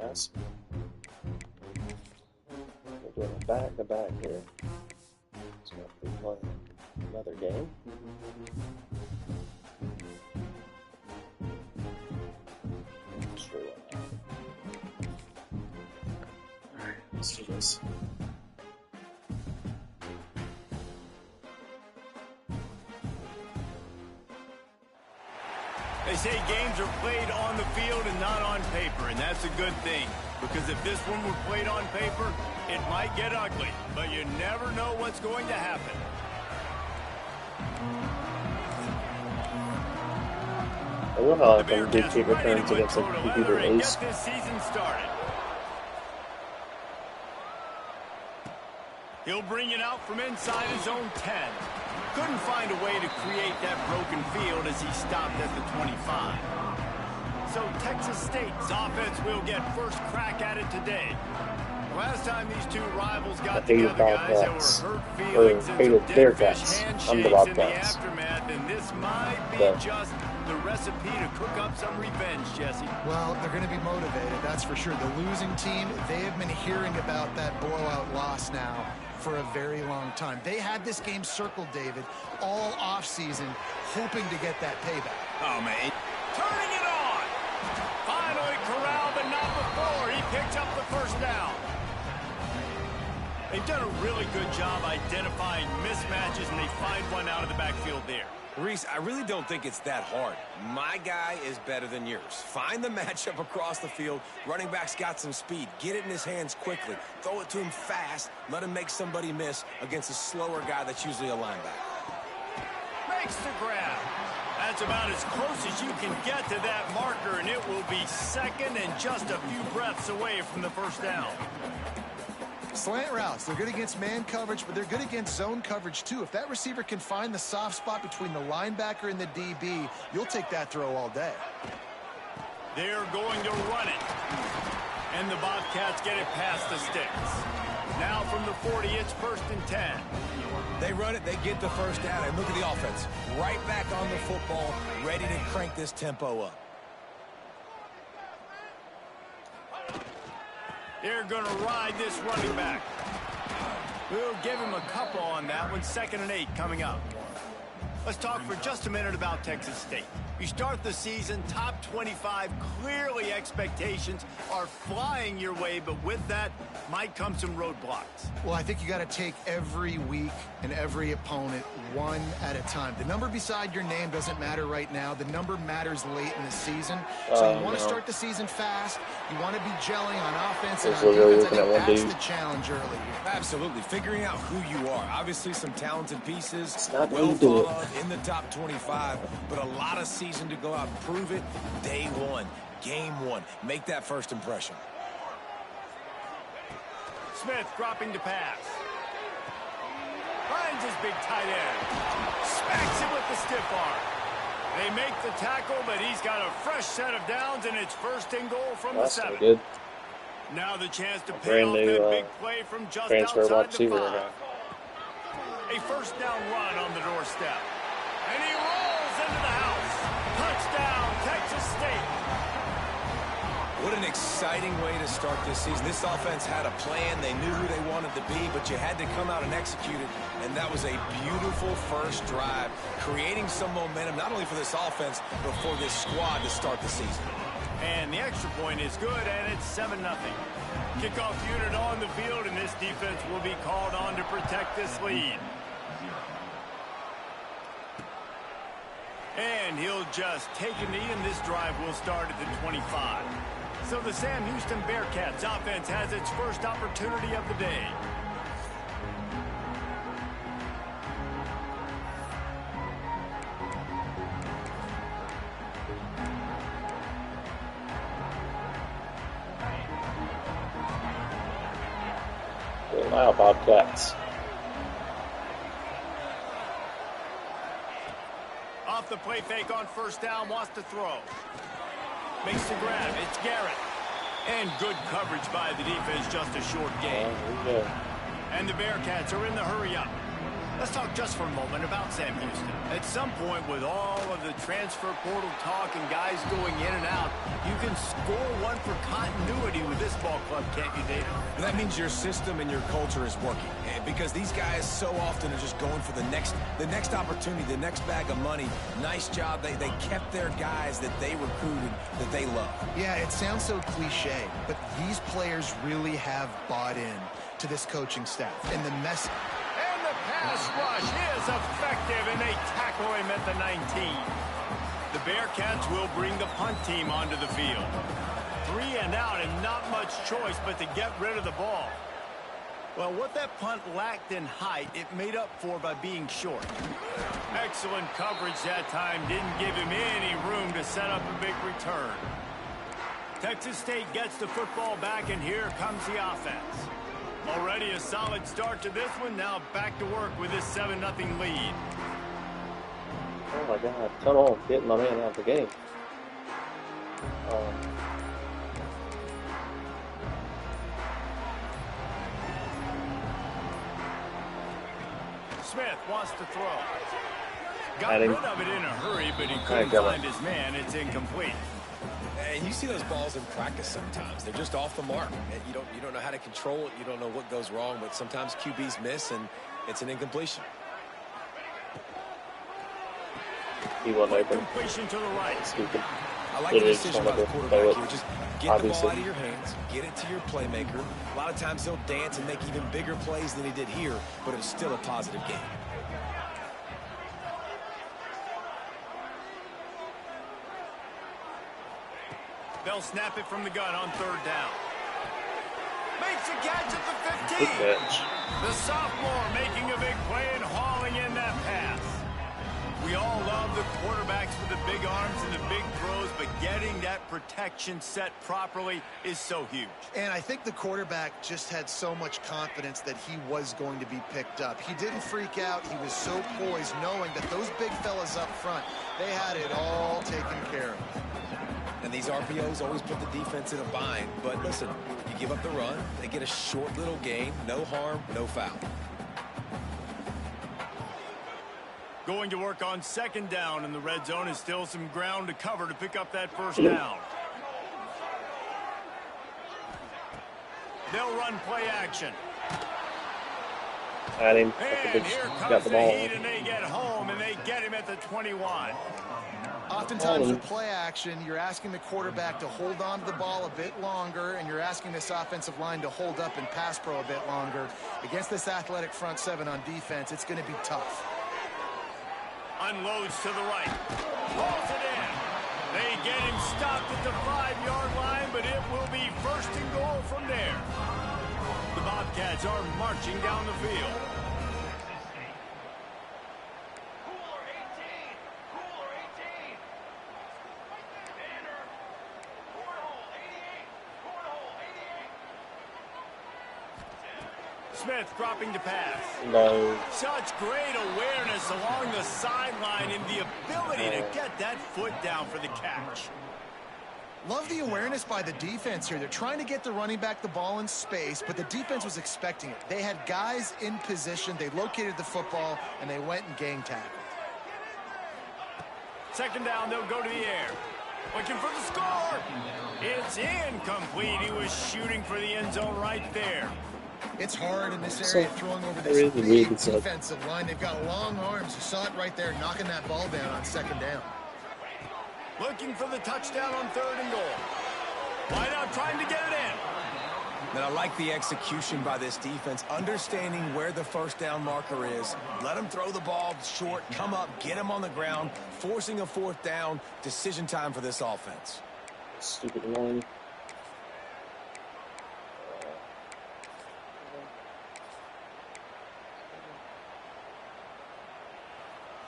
pass. We're doing a back-to-back here. So we're playing another game. Sure. Alright, let's do this. They say games are played on the field and not on paper, and that's a good thing. Because if this one were played on paper, it might get ugly. But you never know what's going to happen. I will have them do kick returns against a computer ace. This season started. He'll bring it out from inside his own 10. Couldn't find a way to create that broken field as he stopped at the 25. So Texas State's offense will get first crack at it today. Last time these two rivals got together, guys, there were hurt feelings and some Bearcats handshakes in the aftermath, and this might be just the recipe to cook up some revenge, Jesse. Well, they're going to be motivated, that's for sure. The losing team, they have been hearing about that blowout loss now for a very long time. They had this game circled, David, all offseason, hoping to get that payback. Oh, man. Turning it on. Finally corralled, but not before. He picks up the first down. They've done a really good job identifying mismatches, and they find one out of the backfield there. Reese, I really don't think it's that hard. My guy is better than yours. Find the matchup across the field. Running back's got some speed. Get it in his hands quickly. Throw it to him fast. Let him make somebody miss against a slower guy that's usually a linebacker. Makes the grab. That's about as close as you can get to that marker, and it will be second and just a few breaths away from the first down. Slant routes, they're good against man coverage, but they're good against zone coverage too. If that receiver can find the soft spot between the linebacker and the DB, you'll take that throw all day. They're going to run it. And the Bobcats get it past the sticks. Now from the 40, it's 1st and 10. They run it, they get the first down, and look at the offense. Right back on the football, ready to crank this tempo up. They're going to ride this running back. We'll give him a couple on that one. 2nd and 8 coming up. Let's talk for just a minute about Texas State. You start the season top 25. Clearly expectations are flying your way, but with that might come some roadblocks. Well, I think you got to take every week and every opponent one at a time. The number beside your name doesn't matter right now. The number matters late in the season. So you want to start the season fast. You want to be gelling on offense and on defense. I think that's the challenge early here. Absolutely. Figuring out who you are. Obviously some talented pieces. Well thought of in the top 25, but a lot of season to go out and prove it. Day one, game one. Make that first impression. Smith dropping to pass. Finds his big tight end. Smacks him with the stiff arm. They make the tackle, but he's got a fresh set of downs, and it's 1st and goal from the 7. Good. Now the chance to pay off that big play from just outside the 5. A 1st down run on the doorstep. And he rolls into the house. Touchdown, Texas State. What an exciting way to start this season. This offense had a plan. They knew who they wanted to be, but you had to come out and execute it. And that was a beautiful first drive, creating some momentum, not only for this offense, but for this squad to start the season. And the extra point is good, and it's 7-0. Kickoff unit on the field, and this defense will be called on to protect this lead. And he'll just take a knee, and this drive will start at the 25. So the Sam Houston Bearcats offense has its first opportunity of the day. Wow, Bobcats. Off the play fake on 1st down, wants to throw. Makes the grab. It's Garrett. And good coverage by the defense, just a short gain. Yeah. And the Bearcats are in the hurry up. Let's talk just for a moment about Sam Houston. At some point, with all of the transfer portal talk and guys going in and out, you can score one for continuity with this ball club, can't you, David? That means your system and your culture is working. Because these guys so often are just going for the next opportunity, the next bag of money. Nice job. They kept their guys that they recruited, that they love. Yeah, it sounds so cliche, but these players really have bought in to this coaching staff. And the mess... Pass rush is effective, and they tackle him at the 19. The Bearcats will bring the punt team onto the field. 3 and out, and not much choice but to get rid of the ball. Well, what that punt lacked in height, it made up for by being short. Excellent coverage that time. Didn't give him any room to set up a big return. Texas State gets the football back, and here comes the offense. Already a solid start to this one. Now back to work with this 7-0 lead. Oh my God, tunnel getting my man out of the game. Smith wants to throw. Got rid of it in a hurry, but he couldn't find his man. It's incomplete. And you see those balls in practice sometimes. They're just off the mark. You don't know how to control it. You don't know what goes wrong, but sometimes QBs miss, and it's an incompletion. He wasn't open. Completion to the right. Stupid. I like the decision by the quarterback here. Just get the ball out of your hands, get it to your playmaker. A lot of times he'll dance and make even bigger plays than he did here, but it was still a positive game. They'll snap it from the gun on 3rd down. Makes a catch at the 15. The sophomore making a big play and hauling in that pass. We all love the quarterbacks with the big arms and the big throws, but getting that protection set properly is so huge. And I think the quarterback just had so much confidence that he was going to be picked up. He didn't freak out. He was so poised, knowing that those big fellas up front, they had it all taken care of. And these RPOs always put the defense in a bind. But listen, you give up the run, they get a short little gain, no harm, no foul. Going to work on 2nd down, and the red zone is still some ground to cover to pick up that 1st down. They'll run play action. At him. And here comes the heat, and they get home, and they get him at the 21. Oftentimes with play action, you're asking the quarterback to hold on to the ball a bit longer, and you're asking this offensive line to hold up in pass pro a bit longer. Against this athletic front 7 on defense, it's going to be tough. Unloads to the right. Rolls it in. They get him stopped at the 5-yard line, but it will be 1st and goal from there. The Bobcats are marching down the field. Smith dropping to pass. No. Such great awareness along the sideline and the ability to get that foot down for the catch. Love the awareness by the defense here. They're trying to get the running back the ball in space, but the defense was expecting it. They had guys in position. They located the football, and they went and gang tackled. 2nd down, they'll go to the air. Looking for the score. It's incomplete. He was shooting for the end zone right there. It's hard in this area throwing over this big defensive line. They've got long arms. You saw it right there, knocking that ball down on 2nd down. Looking for the touchdown on 3rd and goal. Wide out trying to get it in. And I like the execution by this defense, understanding where the 1st down marker is. Let them throw the ball short, come up, get them on the ground, forcing a 4th down. Decision time for this offense. Stupid one.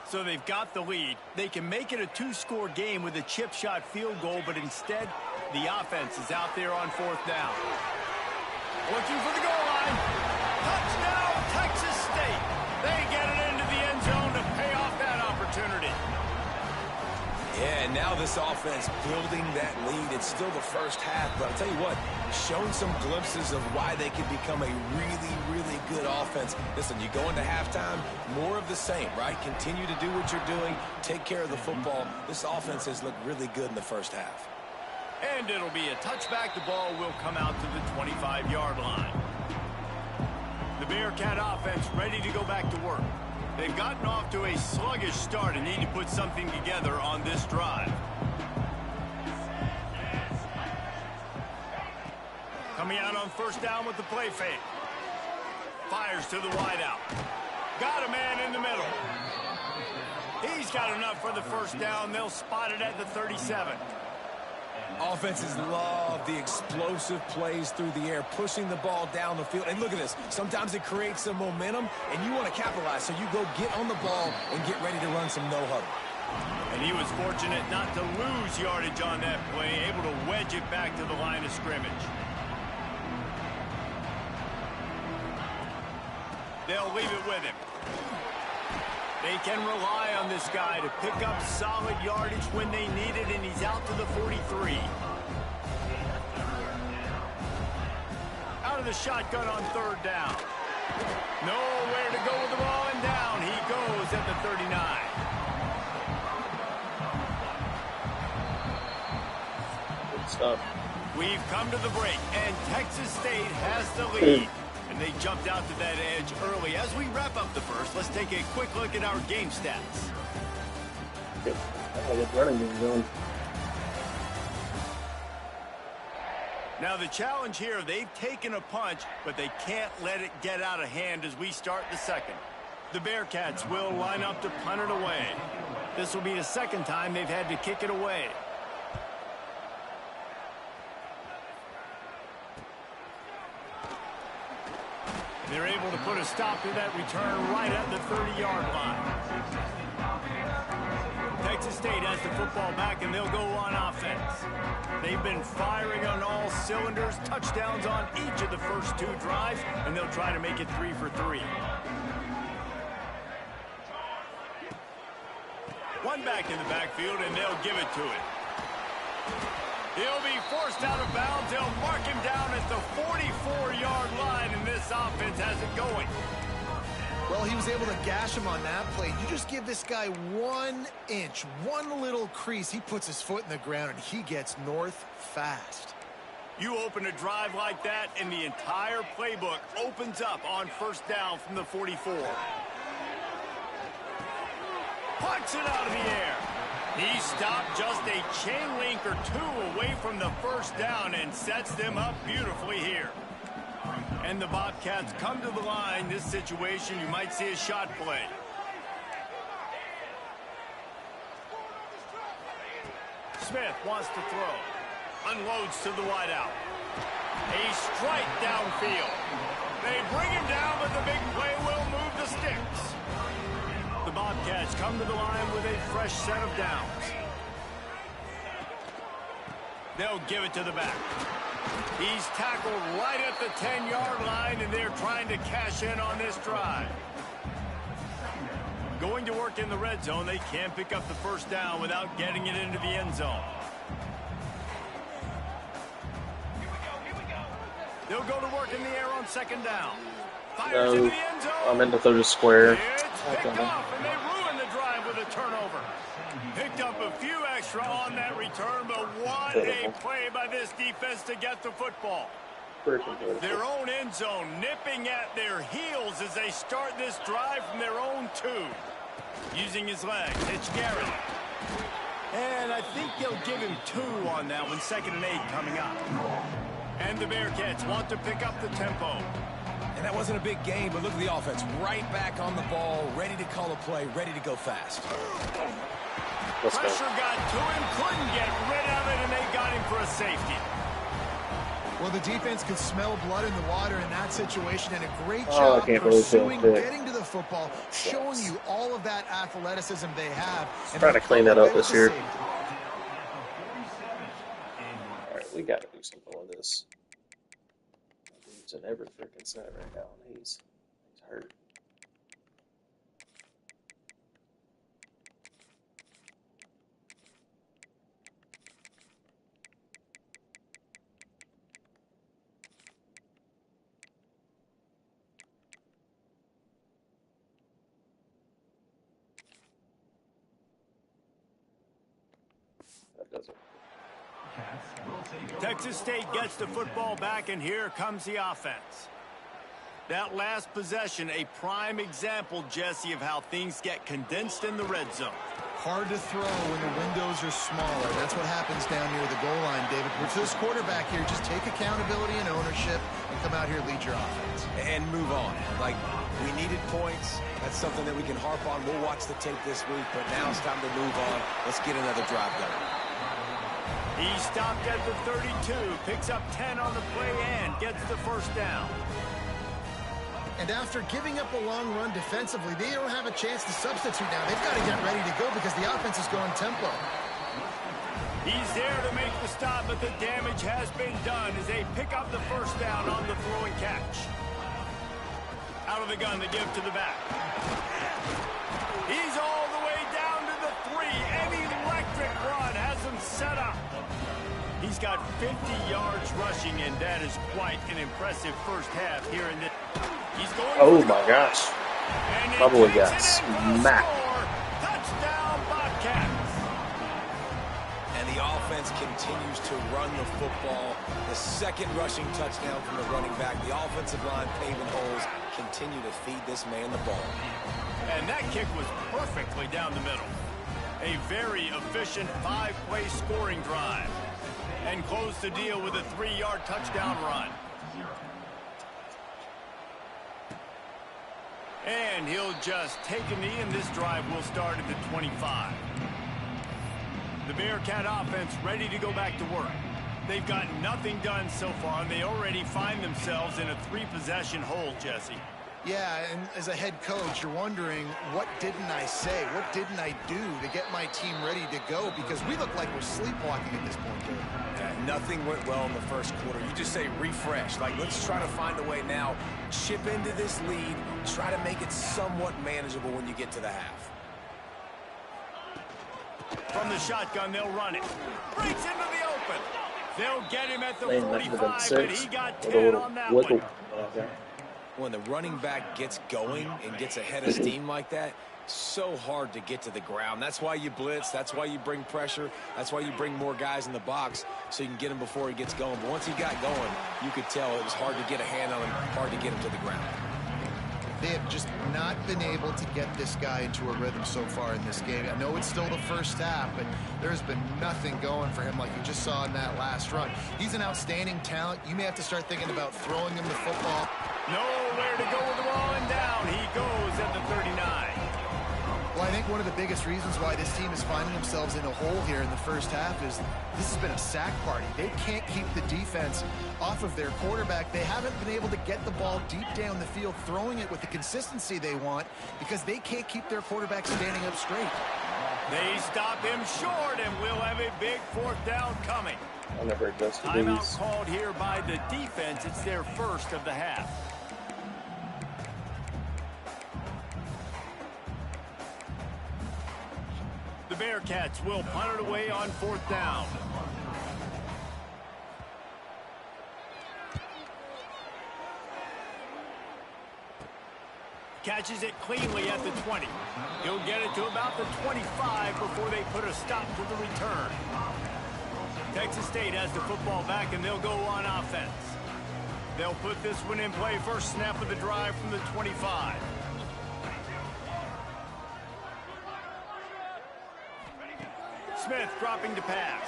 So they've got the lead. They can make it a 2-score game with a chip shot field goal, but instead, the offense is out there on 4th down. Looking for the goal line. Touchdown, Texas State. They get it into the end zone to pay off that opportunity. Yeah, and now this offense building that lead. It's still the first half, but I'll tell you what, shown some glimpses of why they could become a really, really good offense. Listen, you go into halftime, more of the same, right? Continue to do what you're doing, take care of the football. This offense has looked really good in the first half. And it'll be a touchback. The ball will come out to the 25-yard line. The Bearcat offense ready to go back to work. They've gotten off to a sluggish start and need to put something together on this drive. Coming out on first down with the play fake. Fires to the wideout. Got a man in the middle. He's got enough for the first down. They'll spot it at the 37. Offenses love the explosive plays through the air, pushing the ball down the field. And look at this. Sometimes it creates some momentum, and you want to capitalize. So you go get on the ball and get ready to run some no-huddle. And he was fortunate not to lose yardage on that play, able to wedge it back to the line of scrimmage. They'll leave it with him. They can rely on this guy to pick up solid yardage when they need it, and he's out to the 43. Out of the shotgun on third down. Nowhere to go with the ball, and down he goes at the 39. Good stuff. We've come to the break, and Texas State has the lead. And they jumped out to that edge early. As we wrap up the first, let's take a quick look at our game stats. Good. I had a running game going. Now the challenge here, they've taken a punch, but they can't let it get out of hand as we start the second. The Bearcats will line up to punt it away. This will be the second time they've had to kick it away. They're able to put a stop to that return right at the 30-yard line. Texas State has the football back, and they'll go on offense. They've been firing on all cylinders, touchdowns on each of the first two drives, and they'll try to make it 3 for 3. One back in the backfield, and they'll give it to it. He'll be forced out of bounds. They'll mark him down at the 44-yard line, and this offense has it going. Well, he was able to gash him on that play. You just give this guy 1 inch, one little crease. He puts his foot in the ground, and he gets north fast. You open a drive like that, and the entire playbook opens up on first down from the 44. Punts it out of the air. He stopped just a chain link or two away from the first down and sets them up beautifully here. And the Bobcats come to the line. This situation, you might see a shot play. Smith wants to throw. Unloads to the wideout. A strike downfield. They bring him down, but the big play will move the sticks. The Bobcats come to the line with a fresh set of downs. They'll give it to the back. He's tackled right at the 10-yard line, and they're trying to cash in on this drive. Going to work in the red zone, they can't pick up the first down without getting it into the end zone. They'll go to work in the air on second down. Fires into the end zone. I meant to throw the square. It's picked off, and they ruin the drive with a turnover. Picked up a few extra on that return, but what a play by this defense to get the football. Their own end zone nipping at their heels as they start this drive from their own 2. Using his legs, it's Garrett. And I think they'll give him 2 on that one, 2nd and 8 coming up. And the Bearcats want to pick up the tempo. And that wasn't a big game, but look at the offense. Right back on the ball, ready to call a play, ready to go fast. Pressure got to him, couldn't get rid of it, and they got him for a safety. Well, the defense could smell blood in the water in that situation, and a great job pursuing, getting to the football, showing you all of that athleticism they have. And trying to clean that up this year. All right, we got to do something with this. He's in every freaking snap right now, and he's hurt. doesn't. Texas State gets the football back, and here comes the offense. That last possession, a prime example, Jesse, of how things get condensed in the red zone. Hard to throw when the windows are smaller. That's what happens down near the goal line, David. With this quarterback here, just take accountability and ownership and come out here and lead your offense. And move on. Like, we needed points. That's something that we can harp on. We'll watch the tape this week, but now it's time to move on. Let's get another drive going. He stopped at the 32, picks up 10 on the play and gets the first down. And after giving up a long run defensively, they don't have a chance to substitute now. They've got to get ready to go because the offense is going tempo. He's there to make the stop, but the damage has been done as they pick up the first down on the throw and catch. Out of the gun, they give to the back. He's all the way down to the 3. An electric run has him set up. He's got 50 yards rushing, and that is quite an impressive first half here in this. He's going. Oh my gosh! Probably got smacked. Touchdown, Bobcats! And the offense continues to run the football. The second rushing touchdown from the running back. The offensive line paving holes. Continue to feed this man the ball. And that kick was perfectly down the middle. A very efficient 5-play scoring drive. And close the deal with a 3-yard touchdown run. And he'll just take a knee, and this drive will start at the 25. The Bearcat offense ready to go back to work. They've got nothing done so far, and they already find themselves in a 3-possession hole, Jesse. Yeah, and as a head coach, you're wondering, what didn't I say? What didn't I do to get my team ready to go? Because we look like we're sleepwalking at this point, Dave. Yeah, nothing went well in the first quarter. You just say refresh. Like, let's try to find a way now. Chip into this lead. Try to make it somewhat manageable when you get to the half. From the shotgun, they'll run it. Breaks into the open. They'll get him at the 45, but he got 10 on that one. When the running back gets going and gets ahead of steam like that, so hard to get to the ground. That's why you blitz. That's why you bring pressure. That's why you bring more guys in the box so you can get him before he gets going. But once he got going, you could tell it was hard to get a hand on him, hard to get him to the ground. They have just not been able to get this guy into a rhythm so far in this game. I know it's still the first half, but there's been nothing going for him like you just saw in that last run. He's an outstanding talent. You may have to start thinking about throwing him the football. Nowhere to go with the ball, and down he goes at the 39. Well, I think one of the biggest reasons why this team is finding themselves in a hole here in the first half is this has been a sack party. They can't keep the defense off of their quarterback. They haven't been able to get the ball deep down the field, throwing it with the consistency they want because they can't keep their quarterback standing up straight. They stop him short, and we'll have a big 4th down coming. I never adjusted Timeout these. called here by the defense. It's their first of the half. The Bearcats will punt it away on 4th down. Catches it cleanly at the 20. He'll get it to about the 25 before they put a stop to the return. Texas State has the football back, and they'll go on offense. They'll put this one in play. First snap of the drive from the 25. Smith dropping to pass.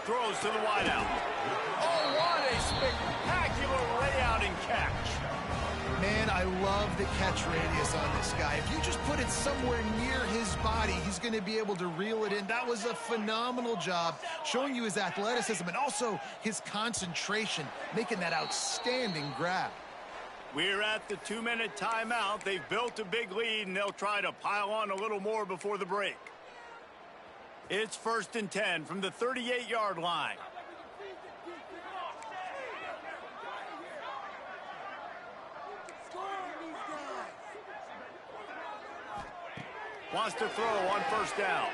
Throws to the wideout. Oh, what a spectacular layout and catch. Man, I love the catch radius on this guy. If you just put it somewhere near his body, he's going to be able to reel it in. That was a phenomenal job, showing you his athleticism and also his concentration, making that outstanding grab. We're at the 2-minute timeout. They've built a big lead, and they'll try to pile on a little more before the break. It's 1st and 10 from the 38-yard line. Wants to throw on 1st down.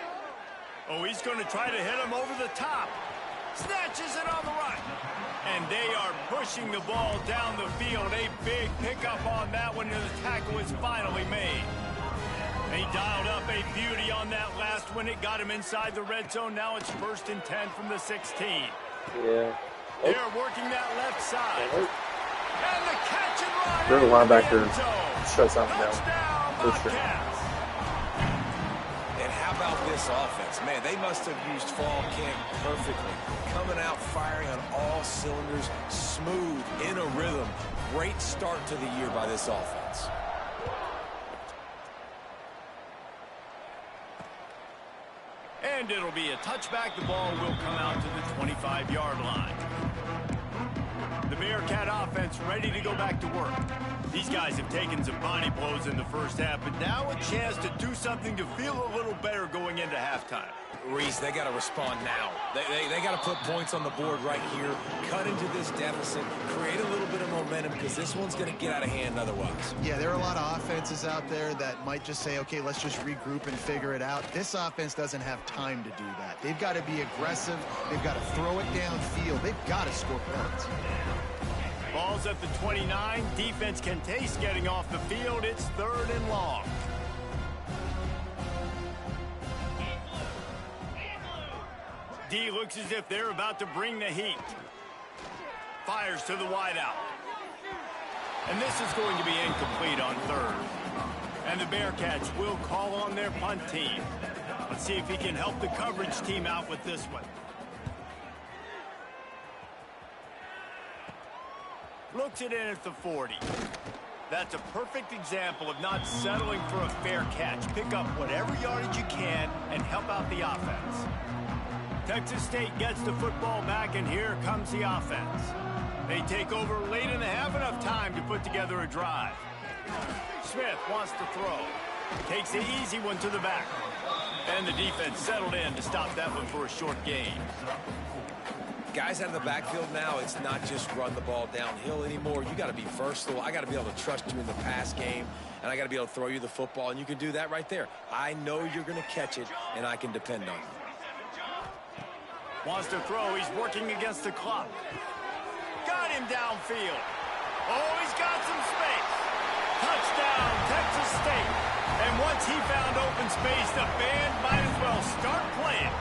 Oh, he's going to try to hit him over the top. Snatches it on the run. And they are pushing the ball down the field. A big pickup on that one, and the tackle is finally made. He dialed up a beauty on that last one. It got him inside the red zone. Now it's 1st and 10 from the 16. Yeah. They're working that left side. And the catch and run. They're the linebacker shuts something down. For sure. And how about this offense? Man, they must have used fall camp perfectly. Coming out firing on all cylinders, smooth, in a rhythm. Great start to the year by this offense. And it'll be a touchback. The ball will come out to the 25-yard line. The Bearcat offense ready to go back to work. These guys have taken some body blows in the first half, but now a chance to do something to feel a little better going into halftime. Reese, they got to respond now. They got to put points on the board right here, cut into this deficit, create a little bit of momentum, because this one's going to get out of hand otherwise. Yeah, there are a lot of offenses out there that might just say, okay, let's just regroup and figure it out. This offense doesn't have time to do that. They've got to be aggressive. They've got to throw it downfield. They've got to score points. Ball's at the 29. Defense can taste getting off the field. It's 3rd and long. D looks as if they're about to bring the heat. Fires to the wideout. And this is going to be incomplete on 3rd. And the Bearcats will call on their punt team. Let's see if he can help the coverage team out with this one. Looks it in at the 40. That's a perfect example of not settling for a fair catch. Pick up whatever yardage you can and help out the offense. Texas State gets the football back, and here comes the offense. They take over late in the half, enough time to put together a drive. Smith wants to throw. Takes the easy one to the back. And the defense settled in to stop that one for a short gain. Guys out of the backfield now, it's not just run the ball downhill anymore. You got to be versatile. I got to be able to trust you in the pass game, and I got to be able to throw you the football, and you can do that right there. I know you're going to catch it, and I can depend on you. Wants to throw. He's working against the clock. Got him downfield. Oh, he's got some space. Touchdown, Texas State. And once he found open space, the band might as well start playing.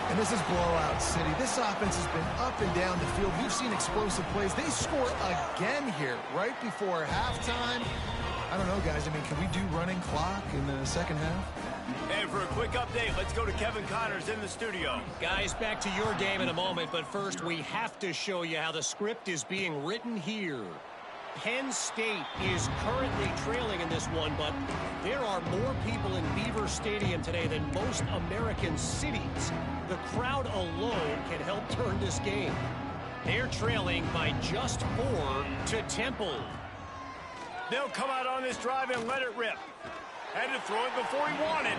And this is blowout city. This offense has been up and down the field. We've seen explosive plays. They score again here right before halftime. I don't know, guys. I mean, can we do running clock in the second half? And for a quick update, let's go to Kevin Connors in the studio. Guys, back to your game in a moment, but first we have to show you how the script is being written here. Penn State is currently trailing in this one, but there are more people in Beaver Stadium today than most American cities. The crowd alone can help turn this game. They're trailing by just 4 to Temple. They'll come out on this drive and let it rip. Had to throw it before he wanted.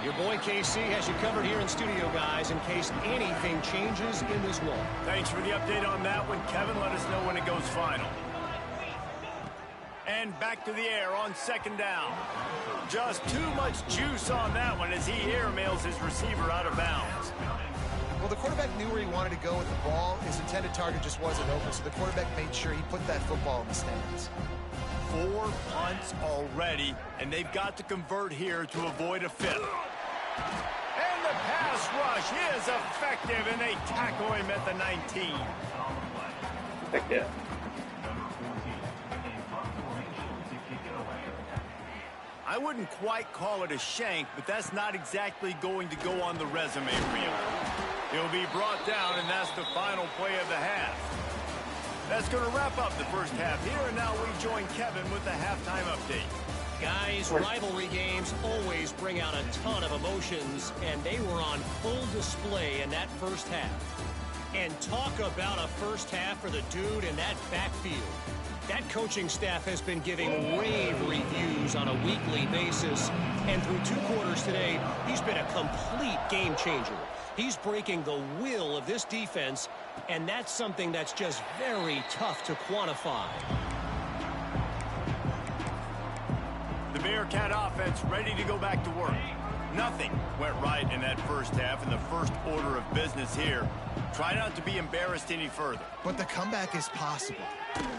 Your boy KC has you covered here in studio, guys, in case anything changes in this one. Thanks for the update on that one, Kevin. Let us know when it goes final. And back to the air on 2nd down. Just too much juice on that one as he airmails his receiver out of bounds. Well, the quarterback knew where he wanted to go with the ball. His intended target just wasn't open, so the quarterback made sure he put that football in the stands. 4 punts already, and they've got to convert here to avoid a 5th. And the pass rush is effective, and they tackle him at the 19. Heck yeah. I wouldn't quite call it a shank, but that's not exactly going to go on the resume reel. He'll be brought down, and that's the final play of the half. That's going to wrap up the first half here, and now we join Kevin with the halftime update. Guys, rivalry games always bring out a ton of emotions, and they were on full display in that first half. And talk about a first half for the dude in that backfield. That coaching staff has been giving rave reviews on a weekly basis, and through 2 quarters today, he's been a complete game changer. He's breaking the will of this defense, and that's something that's just very tough to quantify. The Bearcat offense ready to go back to work. Nothing went right in that first half in the first order of business here. Try not to be embarrassed any further. But the comeback is possible.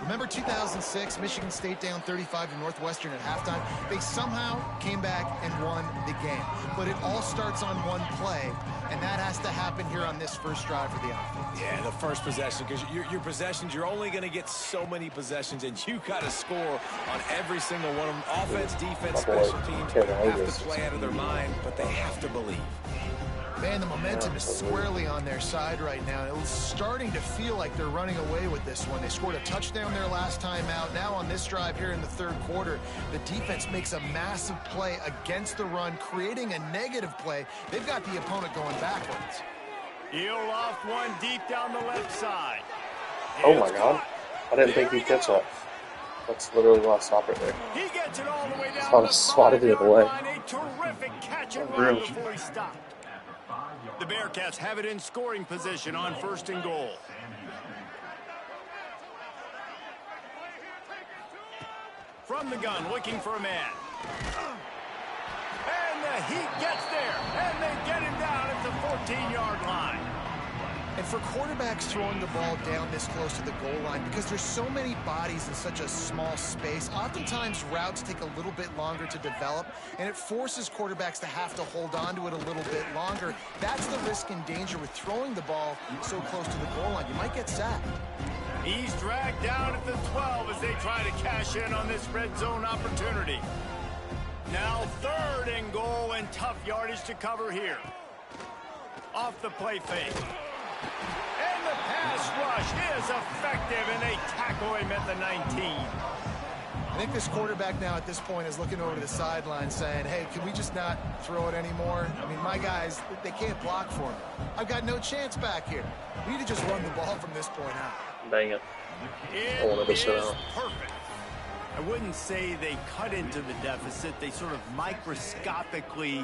Remember 2006, Michigan State down 35 to Northwestern at halftime? They somehow came back and won the game. But it all starts on one play, and that has to happen here on this first drive for the offense. Yeah, the first possession, because your possessions, you're only going to get so many possessions, and you got to score on every single one of them. Offense, defense, special teams have to play out of their mind, but they have to believe. Man, the momentum is squarely on their side right now. And it's starting to feel like they're running away with this one. They scored a touchdown their last time out. Now on this drive here in the third quarter, the defense makes a massive play against the run, creating a negative play. They've got the opponent going backwards. He'll loft one deep down the left side. Oh my God. I didn't think he'd catch that. That's literally the last stop right there. He gets it all the way down I was swatted the other way. A terrific catch and run before he stopped. The Bearcats have it in scoring position on 1st and goal. From the gun, looking for a man. And the Heat gets there, and they get him down at the 14-yard line. And for quarterbacks throwing the ball down this close to the goal line, because there's so many bodies in such a small space, oftentimes routes take a little bit longer to develop, and it forces quarterbacks to have to hold on to it a little bit longer. That's the risk and danger with throwing the ball so close to the goal line. You might get sacked. He's dragged down at the 12 as they try to cash in on this red zone opportunity. Now 3rd and goal, and tough yardage to cover here. Off the play fake. And the pass rush is effective, and they tackle him at the 19. I think this quarterback now at this point is looking over to the sideline saying, hey, can we just not throw it anymore? I mean, my guys, they can't block for me. I've got no chance back here. We need to just run the ball from this point out. Dang it. It is perfect. I wouldn't say they cut into the deficit. They sort of microscopically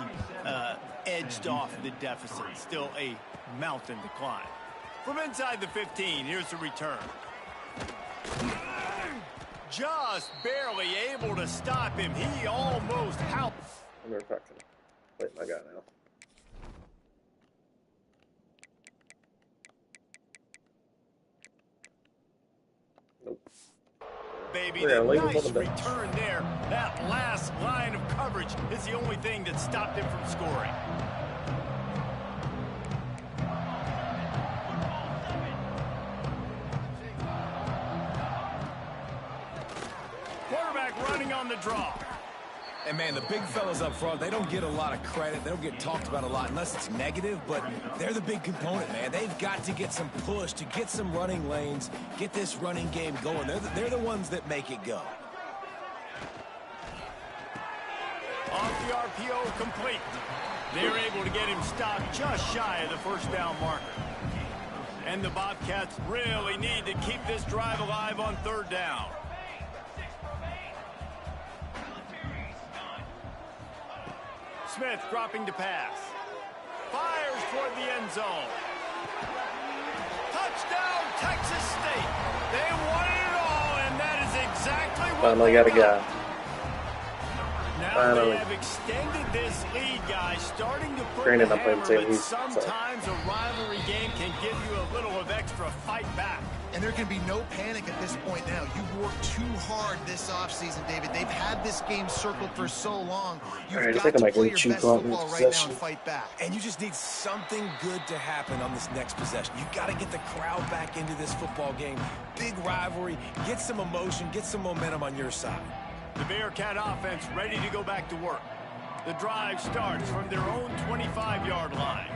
edged off the deficit. Still a mountain to climb. From inside the 15, here's the return. Just barely able to stop him. He almost helped. I wonder if I can wait my guy now. Nope. Baby, Yeah, the leave him nice on the bench. return there. That last line of coverage is the only thing that stopped him from scoring. Quarterback running on the draw. And, man, the big fellas up front, they don't get a lot of credit. They don't get talked about a lot unless it's negative, but they're the big component, man. They've got to get some push, to get some running lanes, get this running game going. They're the ones that make it go. Off the RPO, complete. They're able to get him stopped just shy of the 1st down marker. And the Bobcats really need to keep this drive alive on 3rd down. Smith dropping to pass. Fires toward the end zone. Touchdown, Texas State. They wanted it all, and that is exactly what Finally got a guy. Now they have extended this lead, guys, starting to put Granted, the I'm playing hammer, but East, so. sometimes a rivalry game can give you a little of extra fight back. And there can be no panic at this point now. You've worked too hard this offseason, David. They've had this game circled for so long. You've got to play your best football right now and fight back. And you just need something good to happen on this next possession. You've got to get the crowd back into this football game. Big rivalry. Get some emotion. Get some momentum on your side. The Bearcat offense ready to go back to work. The drive starts from their own 25-yard line.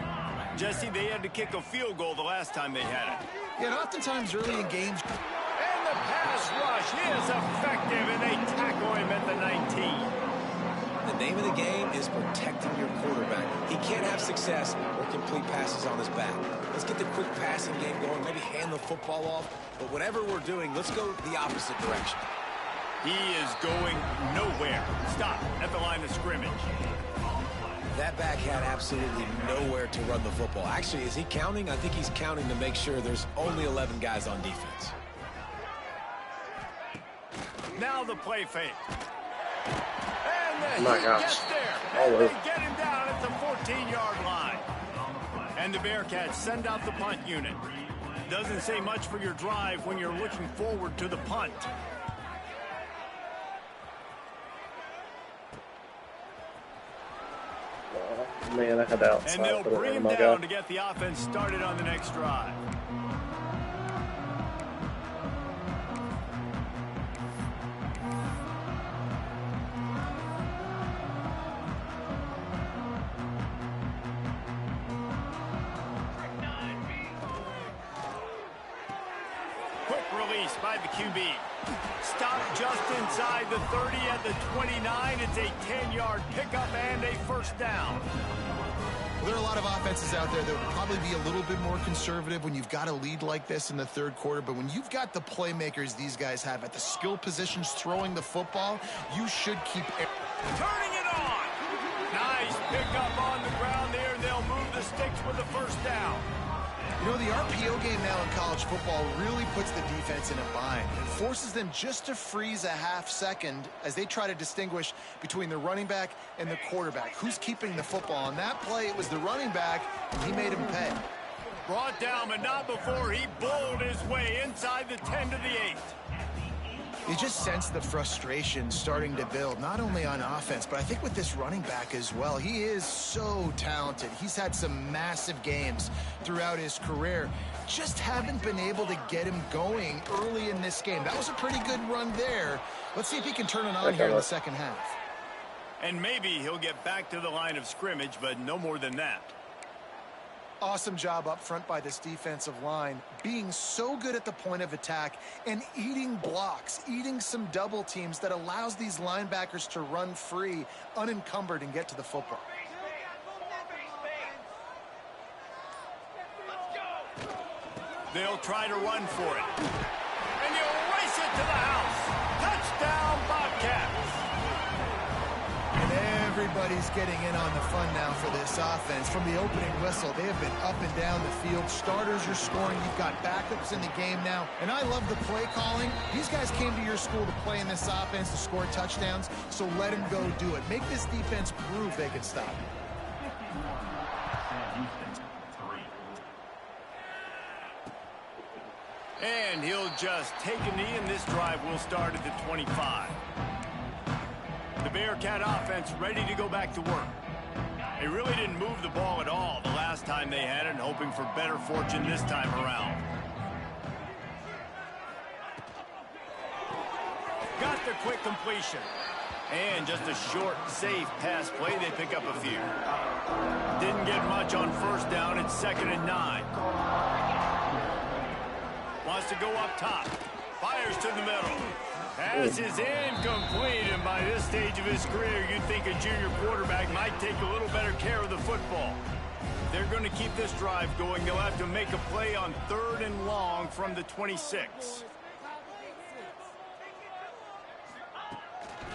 Jesse, they had to kick a field goal the last time they had it. Yeah, and oftentimes early in games. And the pass rush is effective, and they tackle him at the 19. The name of the game is protecting your quarterback. He can't have success or complete passes on his back. Let's get the quick passing game going, maybe hand the football off. But whatever we're doing, let's go the opposite direction. He is going nowhere. Stop at the line of scrimmage. That back had absolutely nowhere to run the football. Actually, is he counting? I think he's counting to make sure there's only 11 guys on defense. Now the play fake. And My he gosh. gets there. All And over. they get him down at the 14-yard line. And the Bearcats send out the punt unit. Doesn't say much for your drive when you're looking forward to the punt. Oh, man, I had that outside. And they'll bring him down to get the offense started on the next drive. By the QB. Stopped just inside the 30 at the 29. It's a 10-yard pickup and a first down. Well, there are a lot of offenses out there that will probably be a little bit more conservative when you've got a lead like this in the third quarter. But when you've got the playmakers these guys have at the skill positions throwing the football, you should keep turning it on. Nice pickup on the ground there. They'll move the sticks with the first down. You know, the RPO game now in college football really puts the defense in a bind. It forces them just to freeze a half second as they try to distinguish between the running back and the quarterback. Who's keeping the football? On that play, it was the running back, and he made him pay. Brought down, but not before he bowled his way inside the 10 to the 8. You just sense the frustration starting to build, not only on offense, but I think with this running back as well. He is so talented. He's had some massive games throughout his career. Just haven't been able to get him going early in this game. That was a pretty good run there. Let's see if he can turn it on here in the second half. And maybe he'll get back to the line of scrimmage, but no more than that. Awesome job up front by this defensive line, being so good at the point of attack and eating blocks, eating some double teams that allows these linebackers to run free, unencumbered, and get to the football. They'll try to run for it. And you'll race it to the house. Touchdown, Bobcats. Everybody's getting in on the fun now for this offense. From the opening whistle, they have been up and down the field. Starters are scoring. You've got backups in the game now. And I love the play calling. These guys came to your school to play in this offense to score touchdowns, so let them go do it. Make this defense prove they can stop it. And he'll just take a knee, and this drive will start at the 25. The Bearcat offense ready to go back to work. They really didn't move the ball at all the last time they had it, and hoping for better fortune this time around. Got the quick completion. And just a short, safe pass play. They pick up a few. Didn't get much on first down. It's 2nd and 9. Wants to go up top. Fires to the middle. Pass is incomplete, and by this stage of his career, you'd think a junior quarterback might take a little better care of the football. If they're going to keep this drive going, they'll have to make a play on 3rd and long from the 26.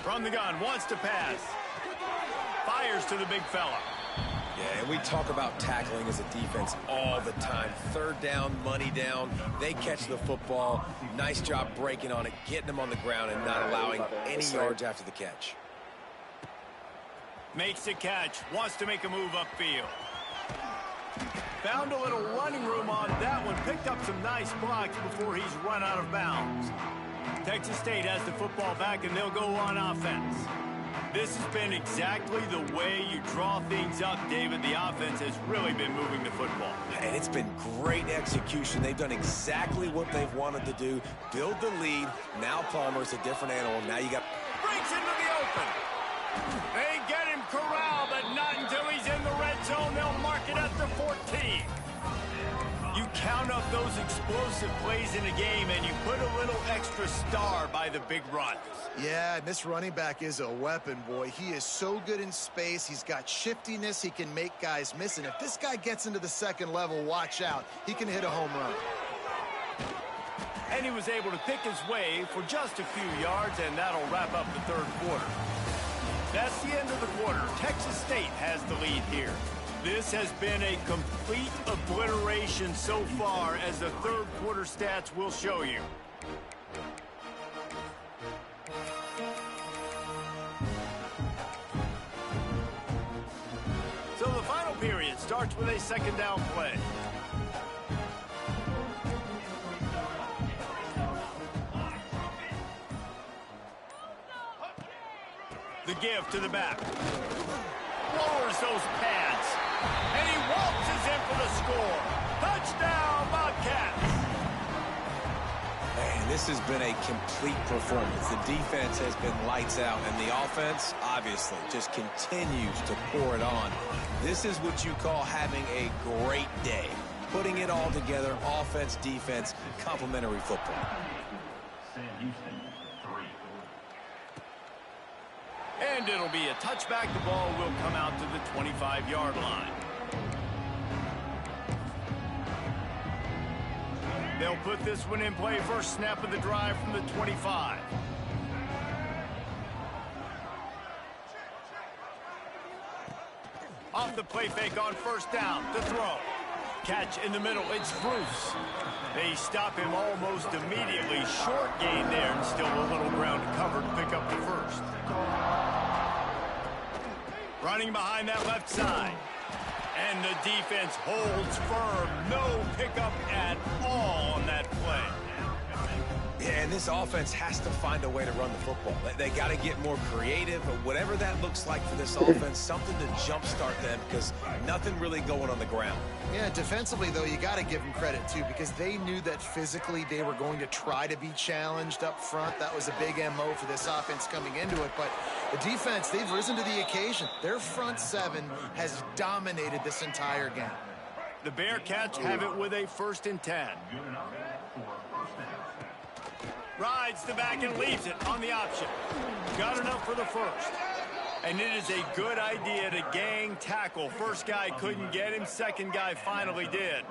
From the gun, wants to pass. Fires to the big fella. Yeah, and we talk about tackling as a defense all the time. 3rd down, money down. They catch the football. Nice job breaking on it, getting them on the ground, and not allowing any yards after the catch. Makes the catch. Wants to make a move upfield. Found a little running room on that one. Picked up some nice blocks before he's run out of bounds. Texas State has the football back, and they'll go on offense. This has been exactly the way you draw things up, David. The offense has really been moving the football. And it's been great execution. They've done exactly what they've wanted to do. Build the lead. Now Palmer's a different animal. Now you got... Breaks into the open. They get him corralled, but not until he's in the red zone. They'll mark it at the 14. You count up those explosive plays in a game, and you put a little extra star by the big runs. Yeah, this running back is a weapon, boy. He is so good in space. He's got shiftiness. He can make guys miss. And if this guy gets into the second level, watch out. He can hit a home run. And he was able to pick his way for just a few yards, and that'll wrap up the 3rd quarter. That's the end of the quarter. Texas State has the lead here. This has been a complete obliteration so far, as the 3rd quarter stats will show you. So the final period starts. starts with a second down play. The give to the back. Lowers those pads. And he waltzes in for the score. Touchdown, Bobcats. Man, this has been a complete performance. The defense has been lights out, and the offense, obviously, just continues to pour it on. This is what you call having a great day. Putting it all together, offense, defense, complementary football. And it'll be a touchback. The ball will come out to the 25-yard line. They'll put this one in play. First snap of the drive from the 25. Off the play fake on first down. To throw. Catch in the middle. It's Bruce. They stop him almost immediately. Short gain there and still a little ground to cover to pick up the first. Running behind that left side. And the defense holds firm. No pickup at all on that play. Yeah, and this offense has to find a way to run the football. They got to get more creative, but whatever that looks like for this offense, something to jumpstart them because nothing really going on the ground. Yeah, defensively, though, you got to give them credit, too, because they knew that physically they were going to try to be challenged up front. That was a big MO for this offense coming into it. But the defense, they've risen to the occasion. Their front seven has dominated this entire game. The Bearcats have it with a 1st and 10. Rides the back and leaves it on the option. Got enough for the first. And it is a good idea to gang tackle. First guy couldn't get him. Second guy finally did.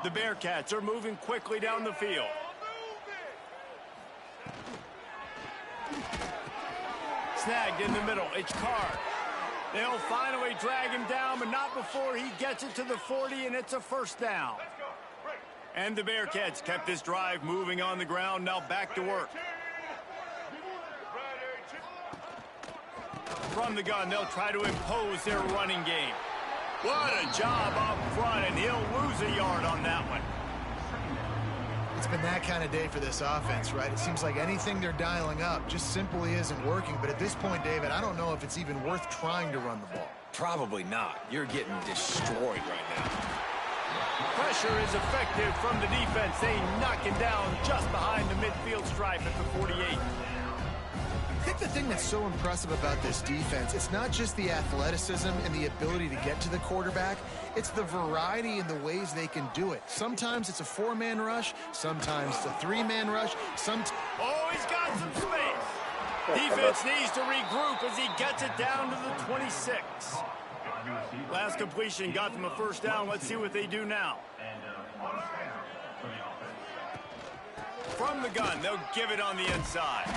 The Bearcats are moving quickly down the field. Snagged in the middle. It's Card. They'll finally drag him down, but not before he gets it to the 40, and it's a first down. And the Bearcats kept this drive moving on the ground. Now back to work. From the gun, they'll try to impose their running game. What a job up front, and he'll lose a yard on that one. It's been that kind of day for this offense, right? It seems like anything they're dialing up just simply isn't working. But at this point, David, I don't know if it's even worth trying to run the ball. Probably not. You're getting destroyed right now. Pressure is effective from the defense. They knock him down just behind the midfield stripe at the 48. I think the thing that's so impressive about this defense, it's not just the athleticism and the ability to get to the quarterback. It's the variety in the ways they can do it. Sometimes it's a 4-man rush. Sometimes it's a 3-man rush. Oh, he's got some space. Defense needs to regroup as he gets it down to the 26. Last completion got them a first down. Let's see what they do now. From the gun, they'll give it on the inside.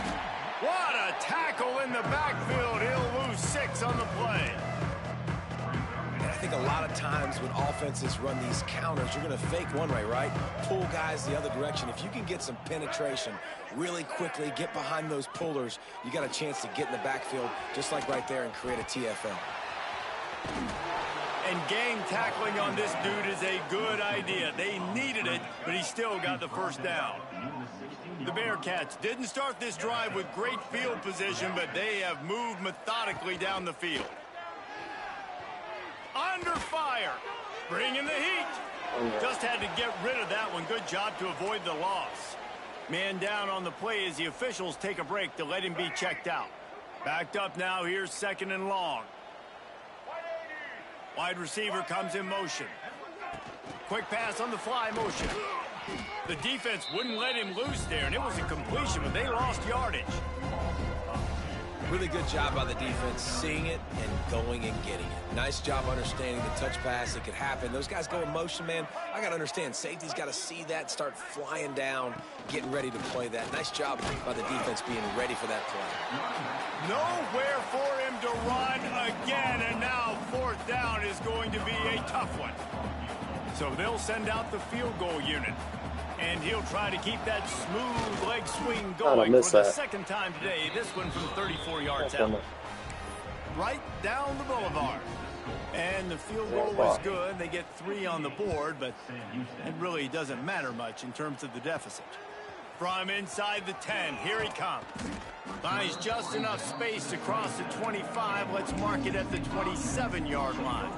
What a tackle in the backfield. He'll lose 6 on the play. And I think a lot of times when offenses run these counters, you're going to fake one way, right? Pull guys the other direction. If you can get some penetration really quickly, get behind those pullers, you got a chance to get in the backfield just like right there and create a TFL. And gang tackling on this dude is a good idea. They needed it, but he still got the first down. The Bearcats didn't start this drive with great field position, but they have moved methodically down the field. Under fire. Bringing the heat. Just had to get rid of that one. Good job to avoid the loss. Man down on the play as the officials take a break to let him be checked out. Backed up now. Here's 2nd and long. Wide receiver comes in motion. Quick pass on the fly motion. The defense wouldn't let him loose there, and it was a completion, but they lost yardage. Really good job by the defense, seeing it and going and getting it. Nice job understanding the touch pass. It could happen. Those guys go in motion, man. I got to understand. Safety's got to see that, start flying down, getting ready to play that. Nice job by the defense being ready for that play. Nowhere for him to run again, and now 4th down is going to be a tough one. So they'll send out the field goal unit. And he'll try to keep that smooth leg swing going for the 2nd time today. This one from 34 yards out. Right down the boulevard. And the field goal was good. They get 3 on the board, but it really doesn't matter much in terms of the deficit. From inside the 10, here he comes. Finds just enough space to cross the 25. Let's mark it at the 27-yard line.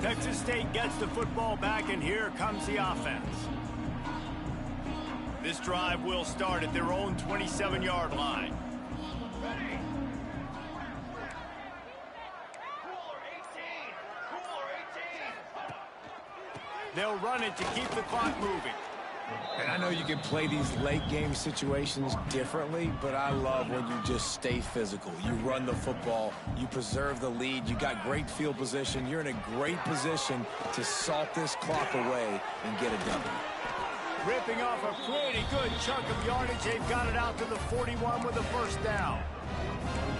Texas State gets the football back, and here comes the offense. This drive will start at their own 27-yard line. They'll run it to keep the clock moving. And I know you can play these late game situations differently, but I love when you just stay physical. You run the football, you preserve the lead, you got great field position, you're in a great position to salt this clock away and get a W. Ripping off a pretty good chunk of yardage. They've got it out to the 41 with a first down.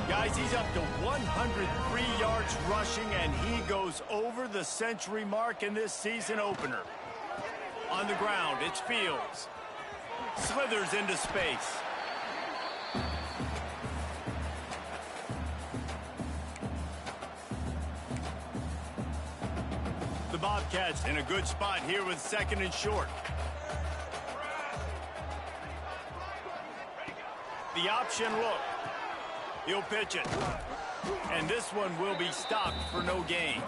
Guys, he's up to 103 yards rushing, and he goes over the century mark in this season opener. On the ground, it's Fields. Slithers into space. The Bobcats in a good spot here with 2nd and short. The option look. He'll pitch it. And this one will be stopped for no gain.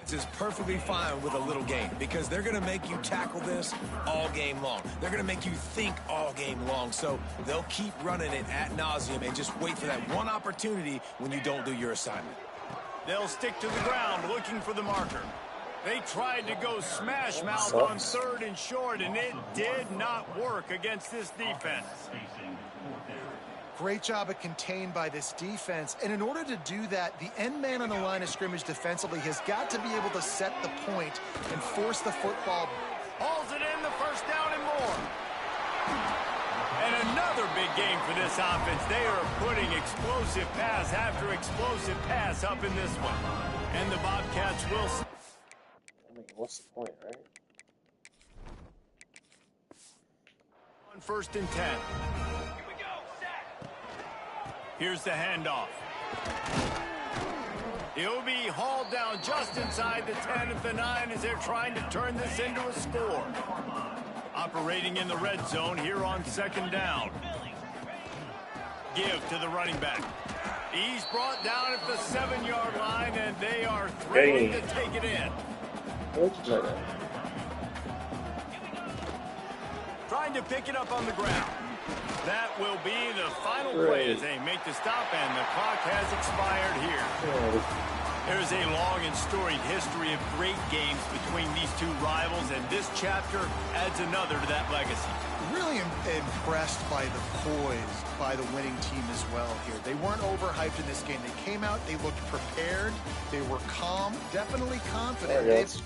Is perfectly fine with a little game because they're going to make you tackle this all game long. They're going to make you think all game long. So they'll keep running it ad nauseum and just wait for that one opportunity when you don't do your assignment. They'll stick to the ground looking for the marker. They tried to go smash mouth on 3rd and short, and it did not work against this defense. Great job of contained by this defense. And in order to do that, the end man on the line of scrimmage defensively has got to be able to set the point and force the football. Hauls it in, the first down and more. And another big game for this offense. They are putting explosive pass after explosive pass up in this one. And the Bobcats will... I mean, what's the point, right? On 1st and 10. Here's the handoff. He'll be hauled down just inside the 10 at the 9 as they're trying to turn this into a score. Operating in the red zone here on 2nd down. Give to the running back. He's brought down at the 7-yard line, and they are threatening to take it in. Trying to pick it up on the ground. That will be the final play as they make the stop, and the clock has expired here. There's a long and storied history of great games between these two rivals, and this chapter adds another to that legacy. Really impressed by the poise by the winning team as well here. They weren't overhyped in this game. They came out, they looked prepared, they were calm, definitely confident.